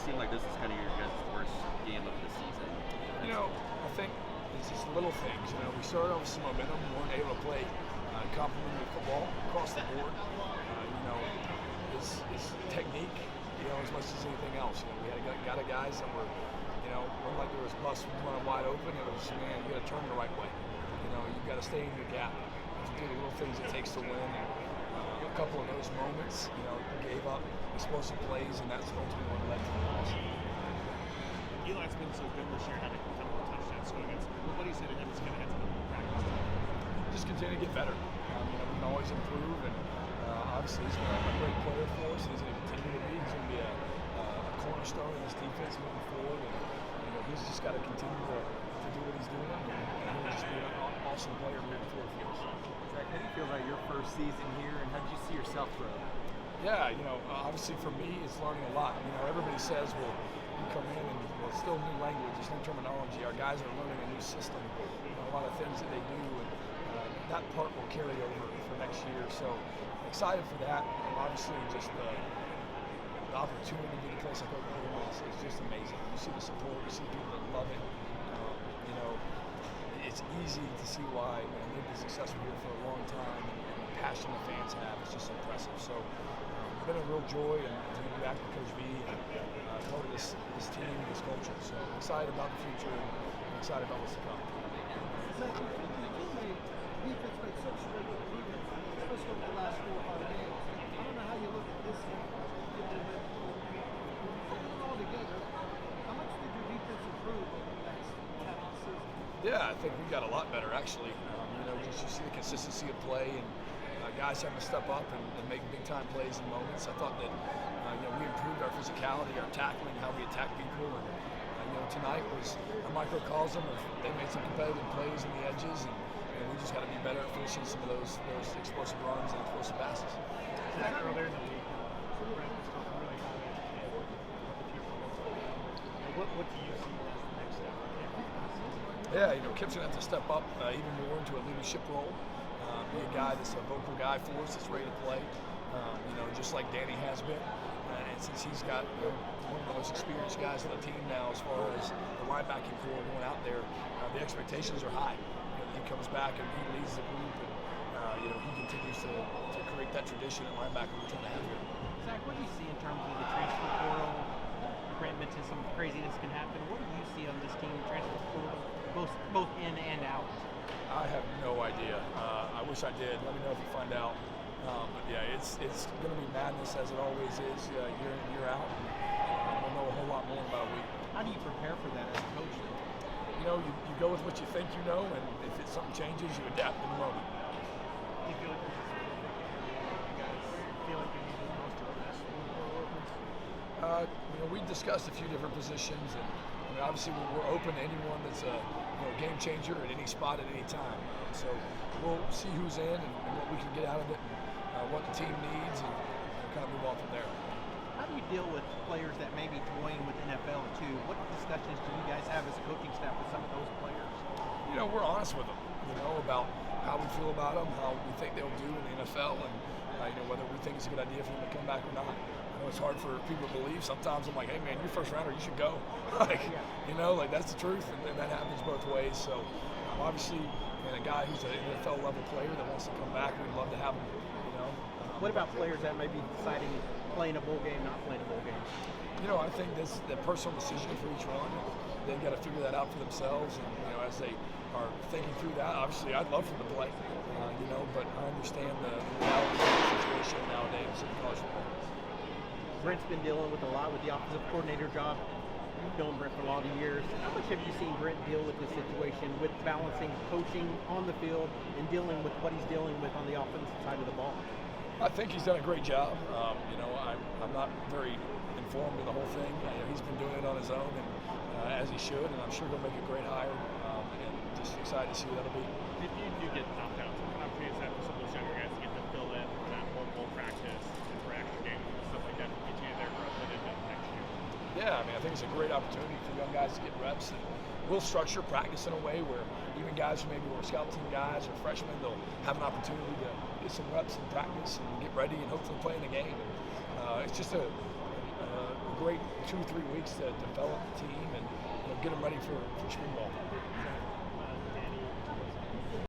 seem like this is kind of your guys' worst game of the season. You know, I think it's just little things. You know, we started off with some momentum, weren't able to play complementary football across the board. You know, it's technique, you know, as much as anything else. You know, we had got guys that were, you know, wasn't like there was bus running wide open. It was, man, you got to turn the right way. You know, you've got to stay in your gap. To do the little things it takes to win. And, a couple of those moments, you know, gave up explosive plays, and that's ultimately what led to the loss. Eli's been so good this year, having a couple of touchdowns going against. What do you say to him is going to head to the practice? Just continue to get better. You know, we can always improve, and obviously he's a great player for us. He's going to continue to be. He's going to be a cornerstone in this defense moving forward, and you know, he's just got to continue to do what he's doing, and he'll just be an awesome player moving forward for us. Zach, how do you feel about your first season here, and how did you see yourself grow? Yeah, you know, obviously for me, it's learning a lot. You know, everybody says, well, you come in and well, it's still new language, it's new terminology. Our guys are learning a new system, you know, a lot of things that they do, and that part will carry over for next year. So excited for that. Obviously, just the opportunity to get a place like Oklahoma is just amazing. You see the support, you see people that love it. You know, it's easy to see why they've been successful here for a long time, and the passion the fans have is just impressive. So it's been a real joy to be back with Coach V and part of this team and this culture. So excited about the future and excited about what's to come. Zach, your defense made such great improvements, especially over the last 4 or 5 games. I don't know how you look at this one. Put it all together, how much did your defense improve over the next half of the season? Yeah, I think we got a lot better actually. You know, just you see the consistency of play and guys having to step up and make big time plays and moments. I thought that you know, we improved our physicality, our tackling, how we attack people, and you know, tonight was a microcosm of they made some competitive plays in the edges, and we just got to be better at finishing some of those explosive runs and explosive passes. Zach, earlier in the week, Brent was talking really highly about what the future looks like. What do you see as the next step? Yeah, you know, Kip's going to have to step up even more into a leadership role. Be a guy that's a vocal guy for us, that's ready to play. You know, just like Danny has been. And since he's got one of the most experienced guys on the team now, as far as the linebacking core going out there, the expectations are high. You know, he comes back and he leads the group, and you know, he continues to create that tradition at linebacker we're trying to have here. Zach, what do you see in terms of the transfer portal? Brent mentioned some craziness can happen. What do you see on this team, transfer portal, both in and out? I have no idea. I wish I did. Let me know if you find out. But yeah, it's going to be madness as it always is, year in, year out. We'll know a whole lot more in about a week. How do you prepare for that as a coach? You know, you go with what you think you know, and if something changes, you adapt in the moment. Do you feel like this is you guys feel like you need the most of this? You know, we discussed a few different positions, and I mean, obviously we're open to anyone that's a game changer at any spot at any time. So we'll see who's in and what we can get out of it, and what the team needs, and kind of move on from there. How do you deal with players that may be toying with NFL too? What discussions do you guys have as a coaching staff with some of those players? You know, we're honest with them, you know, about how we feel about them, how we think they'll do in the NFL, and you know, whether we think it's a good idea for them to come back or not. I know it's hard for people to believe. Sometimes I'm like, hey man, you're first rounder, you should go. Like, you know, like that's the truth, and that happens both ways. So obviously, a guy who's an NFL level player that wants to come back, we'd love to have him. You know. What about players that may be deciding playing a bowl game, not playing a bowl game? You know, I think that's the personal decision for each one. They've got to figure that out for themselves, and you know, as they are thinking through that, obviously, I'd love for them to play. You know, but I understand the reality of the situation nowadays in college football. Brent's been dealing with a lot with the offensive coordinator job. You've known Brent for a lot of years. How much have you seen Brent deal with this situation, with balancing coaching on the field and dealing with what he's dealing with on the offensive side of the ball? I think he's done a great job. You know, I'm not very informed of the whole thing. You know, he's been doing it on his own, and as he should, and I'm sure he'll make a great hire. And just excited to see what that'll be. If you do get knocked out, what opportunities have for some of those younger guys to get to fill in for that bowl practice and for extra games and stuff like that to get you their growth into next year? Yeah, I mean, I think it's a great opportunity for young guys to get reps. And we'll structure practice in a way where even guys who maybe were scout team guys or freshmen, they'll have an opportunity to get some reps in practice and get ready and hopefully play in the game. It's just a great 2-3 weeks to develop the team and get them ready for spring ball.